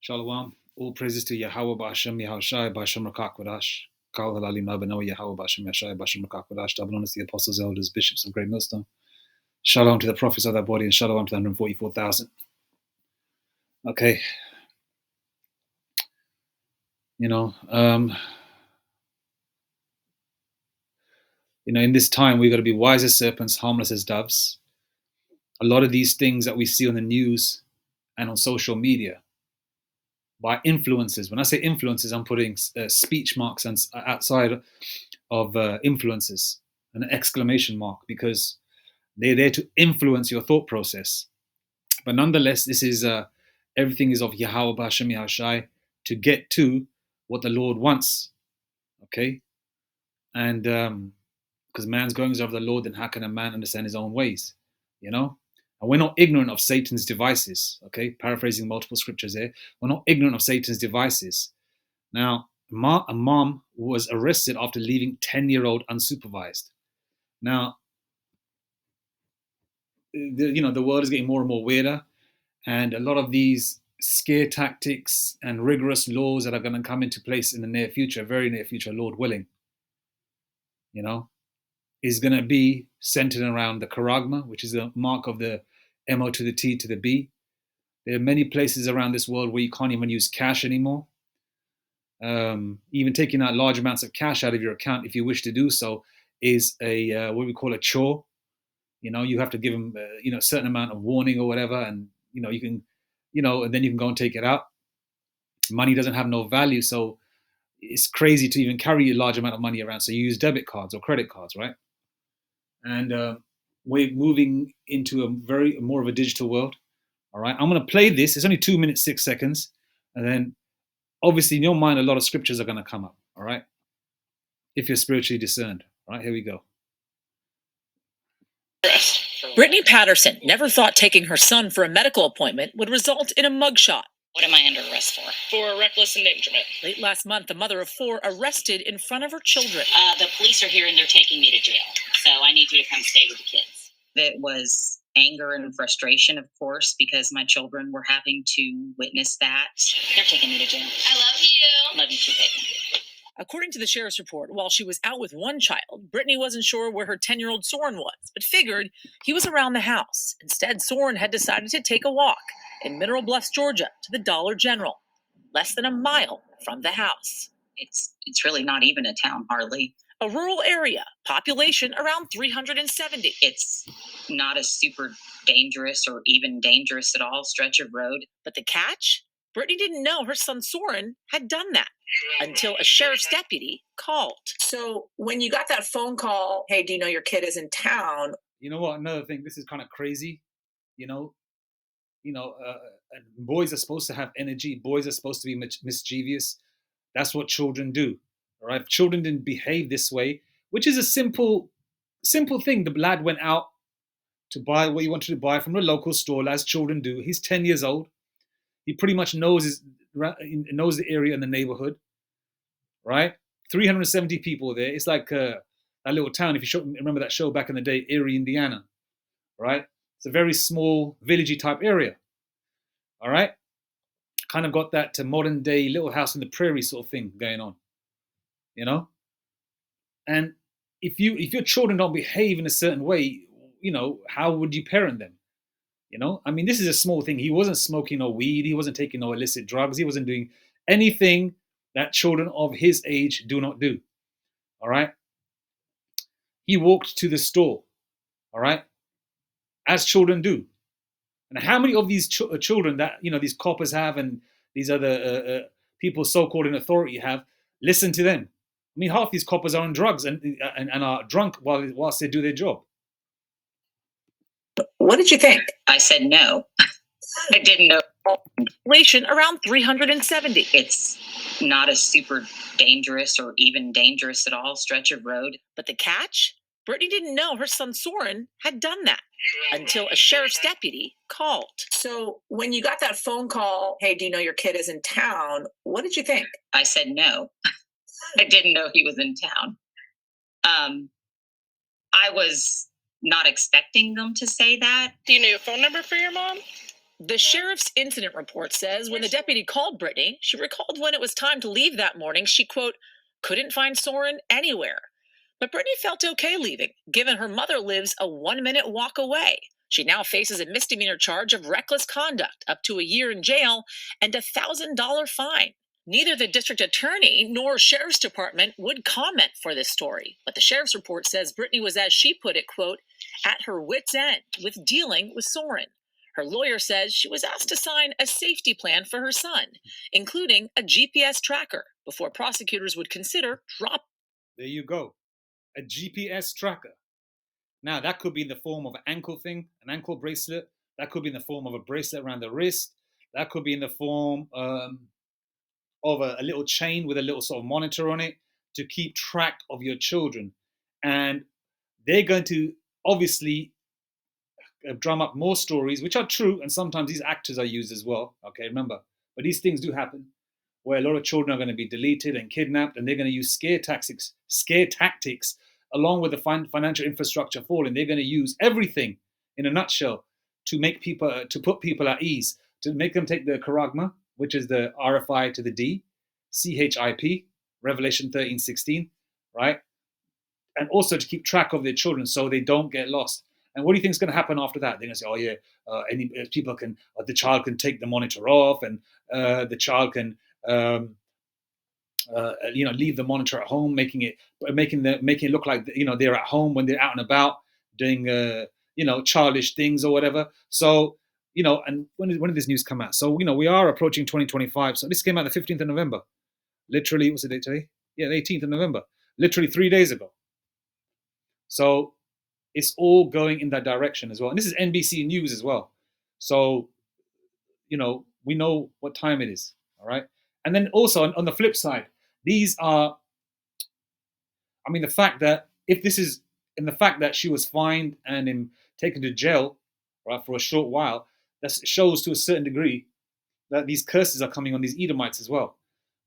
Shalom. All praises to Yahweh Ba'Hashem Yahushai Ba'Hashem Rakakwadash. Kal Halalim Nabanawa Yahweh Ba'Hashem Yahshai Ba'Hashem Rakakwadash. Double honors to the apostles, elders, bishops of Great Millstone. Shalom to the prophets of that body, and shalom to the 144,000. Okay. In this time, we've got to be wise as serpents, harmless as doves. A lot of these things that we see on the news and on social media by influencers. When I say influencers, I'm putting speech marks outside of influencers, an exclamation mark, because they're there to influence your thought process. But nonetheless, this is everything is of Yahweh B'Hashem Yahushai to get to what the Lord wants. Okay? And because man's goings are of the Lord, then how can a man understand his own ways? And we're not ignorant of Satan's devices. Okay? Paraphrasing multiple scriptures there. We're not ignorant of Satan's devices. Now, a mom was arrested after leaving 10-year-old unsupervised. Now, the world is getting more and more weirder, and a lot of these scare tactics and rigorous laws that are going to come into place in the near future, very near future, Lord willing, is going to be centered around the Charagma, which is the mark of the M-O to the T to the B. There are many places around this world where you can't even use cash anymore. Even taking out large amounts of cash out of your account, if you wish to do so, is a what we call a chore. You have to give them a certain amount of warning or whatever, and you can, and then you can go and take it out. Money doesn't have no value, so it's crazy to even carry a large amount of money around. So you use debit cards or credit cards, right? And we're moving into a more of a digital world. All right, I'm going to play this. It's only 2 minutes 6 seconds, and then obviously in your mind a lot of scriptures are going to come up. All right, if you're spiritually discerned. All right, here we go. Brittany Patterson never thought taking her son for a medical appointment would result in a mugshot. What am I under arrest for? For reckless endangerment. Late last month, a mother of 4 arrested in front of her children. The police are here and they're taking me to jail. So I need you to come stay with the kids. It was anger and frustration, of course, because my children were having to witness that. They're taking me to jail. I love you. Love you too, baby. According to the sheriff's report, while she was out with one child, Brittany wasn't sure where her 10-year-old Soren was, but figured he was around the house. Instead, Soren had decided to take a walk in Mineral Bluffs, Georgia, to the Dollar General, less than a mile from the house. It's really not even a town, hardly. A rural area, population around 370. It's not a super dangerous or even dangerous at all stretch of road. But the catch? Brittany didn't know her son Soren had done that until a sheriff's deputy called. So when you got that phone call, hey, do you know your kid is in town? You know what? Another thing, this is kind of crazy. Boys are supposed to have energy. Boys are supposed to be mischievous. That's what children do. All right. If children didn't behave this way, which is a simple thing. The lad went out to buy what he wanted to buy from a local store, as children do. He's 10 years old. He pretty much knows the area and the neighborhood, right? 370 people there. It's like that little town. If you remember that show back in the day, Erie, Indiana, right? It's a very small, villagey type area, all right? Kind of got that modern day Little House in the Prairie sort of thing going on, And if your children don't behave in a certain way, how would you parent them? This is a small thing. He wasn't smoking no weed. He wasn't taking no illicit drugs. He wasn't doing anything that children of his age do not do. All right. He walked to the store. All right. As children do. And how many of these children that, these coppers have and these other people so-called in authority have, listen to them? Half these coppers are on drugs and are drunk whilst they do their job. What did you think? I said no. I didn't know. Population around 370. It's not a super dangerous or even dangerous at all stretch of road. But the catch? Brittany didn't know her son Soren had done that until a sheriff's deputy called. So when you got that phone call, hey, do you know your kid is in town? What did you think? I said no. I didn't know he was in town. I was not expecting them to say that. Do you know your phone number for your mom? The sheriff's incident report says when the deputy called Brittany, she recalled when it was time to leave that morning, she, quote, couldn't find Soren anywhere. But Brittany felt okay leaving, given her mother lives a 1-minute walk away. She now faces a misdemeanor charge of reckless conduct, up to a year in jail, and a $1,000 fine. Neither the district attorney nor sheriff's department would comment for this story, but the sheriff's report says Brittany was, as she put it, quote, at her wit's end with dealing with Soren. Her lawyer says she was asked to sign a safety plan for her son, including a GPS tracker, before prosecutors would consider drop. There you go. A GPS tracker. Now, that could be in the form of an ankle thing, an ankle bracelet. That could be in the form of a bracelet around the wrist. That could be in the form of a little chain with a little sort of monitor on it to keep track of your children. And they're going to obviously drum up more stories, which are true, and sometimes these actors are used as well. Okay, remember. But these things do happen, where a lot of children are going to be deleted and kidnapped, and they're going to use scare tactics along with the financial infrastructure falling. They're going to use everything in a nutshell to make people to put people at ease, to make them take the charagma, which is the RFI to the D, CHIP, Revelation 13:16, right? And also to keep track of their children so they don't get lost. And what do you think is going to happen after that? They're going to say, "Oh yeah, people can, the child can take the monitor off, and the child can, leave the monitor at home, making it look like they're at home when they're out and about doing childish things or whatever." So and when did this news come out? So we are approaching 2025. So this came out the 15th of November. Literally, what's the date today? Yeah, the 18th of November. Literally 3 days ago. So it's all going in that direction as well. And this is NBC News as well. So, we know what time it is. All right. And then also on the flip side, these are, the fact that the fact that she was fined and taken to jail, right, for a short while, that shows to a certain degree that these curses are coming on these Edomites as well.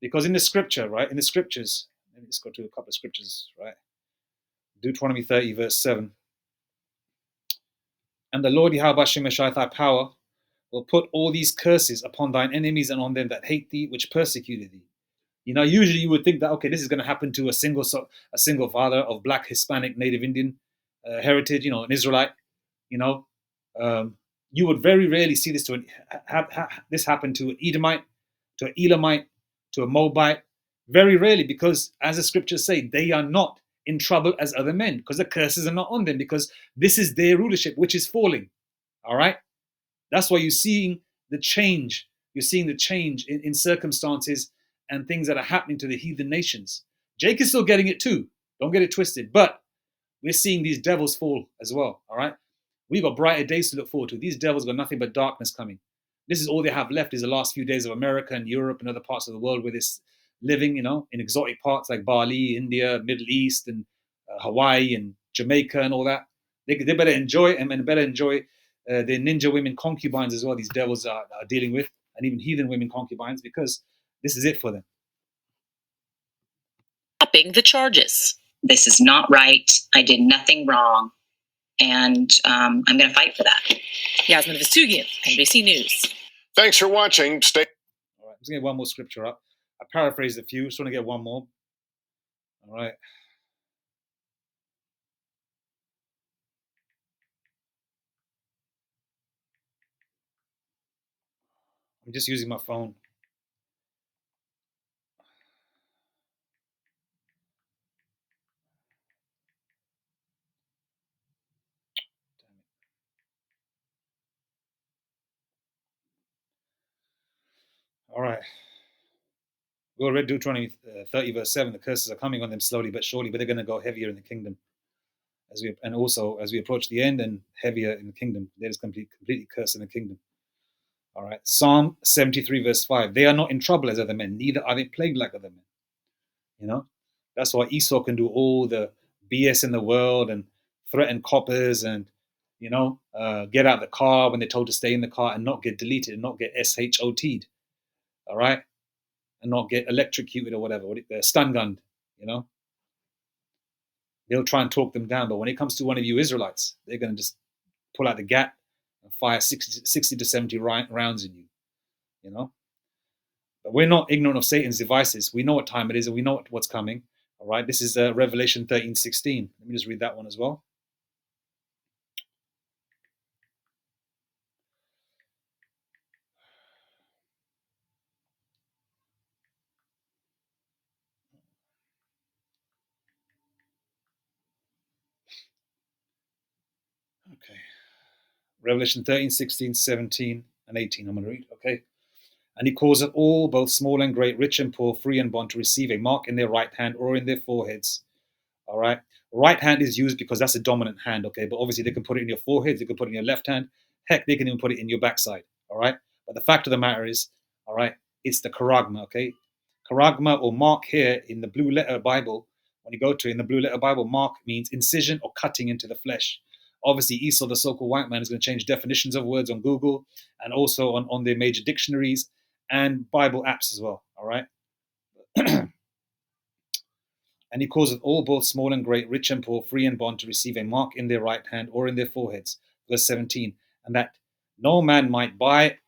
Because in the scripture, right, in the scriptures, let me just go to a couple of scriptures, right? Deuteronomy 30, verse 7. And the Lord Yahweh Shemeshai, thy power, will put all these curses upon thine enemies and on them that hate thee, which persecuted thee. Usually you would think that, okay, this is going to happen to a single father of Black, Hispanic, Native Indian heritage, an Israelite. You would very rarely see this this happen to an Edomite, to an Elamite, to a Moabite. Very rarely, because as the scriptures say, they are not in trouble as other men, because the curses are not on them, because this is their rulership, which is falling. All right? That's why you're seeing the change. You're seeing the change in circumstances and things that are happening to the heathen nations. Jake is still getting it too. Don't get it twisted. But we're seeing these devils fall as well. All right? We've got brighter days to look forward to. These devils got nothing but darkness coming. This is all they have left, is the last few days of America and Europe and other parts of the world where this living, in exotic parts like Bali, India, Middle East, and Hawaii and Jamaica and all that. They better enjoy it, and better enjoy the ninja women concubines as well. These devils are dealing with, and even heathen women concubines, because this is it for them. Dropping the charges. This is not right. I did nothing wrong. And I'm going to fight for that. Yasmin Vesugian, NBC News. Thanks for watching. Stay. All right, let's get one more scripture up. I paraphrased a few. Just want to get one more. All right. I'm just using my phone. All right. We already do Deuteronomy 30, verse 7. The curses are coming on them slowly but surely, but they're going to go heavier in the kingdom. As we approach the end, and heavier in the kingdom. There is completely cursed in the kingdom. All right. Psalm 73, verse 5. They are not in trouble as other men, neither are they plagued like other men. That's why Esau can do all the BS in the world and threaten coppers and, get out of the car when they're told to stay in the car and not get deleted and not get SHOT'd. All right. And not get electrocuted or whatever, stun gunned, They'll try and talk them down. But when it comes to one of you Israelites, they're going to just pull out the gat and fire 60 to 70 rounds in you, you know. But we're not ignorant of Satan's devices. We know what time it is, and we know what's coming. All right, this is Revelation 13:16. Let me just read that one as well. Okay. Revelation 13:16, 17, and 18. I'm going to read. Okay. And he causeth all, both small and great, rich and poor, free and bond, to receive a mark in their right hand or in their foreheads. All right. Right hand is used because that's a dominant hand. Okay. But obviously they can put it in your forehead. They can put it in your left hand. Heck, they can even put it in your backside. All right. But the fact of the matter is, all right, it's the charagma. Okay. Charagma or mark here in the blue letter Bible, when you go to it in the blue letter Bible, mark means incision or cutting into the flesh. Obviously, Esau, the so-called white man, is going to change definitions of words on Google and also on their major dictionaries and Bible apps as well. All right. And he causeth all, both small and great, rich and poor, free and bond, to receive a mark in their right hand or in their foreheads. Verse 17. And that no man might buy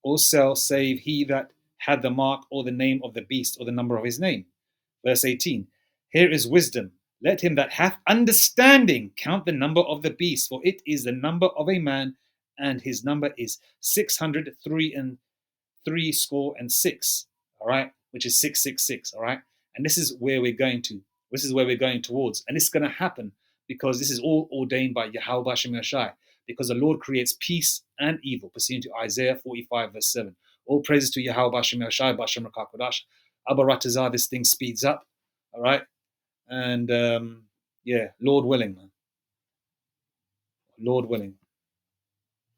or sell save he that had the mark or the name of the beast or the number of his name. Verse 18. Here is wisdom. Let him that hath understanding count the number of the beast, for it is the number of a man, and his number is 603 and 6. All right, which is 666. All right, and this is where we're going to. This is where we're going towards, and it's going to happen because this is all ordained by Yahweh Hashem Yashai. Because the Lord creates peace and evil, pursuant to Isaiah 45 verse 7. All praises to Yahweh Hashem Yashai, Bashem Rakakodash. Abaratazah, this thing speeds up. All right, and yeah, Lord willing, man. Lord willing.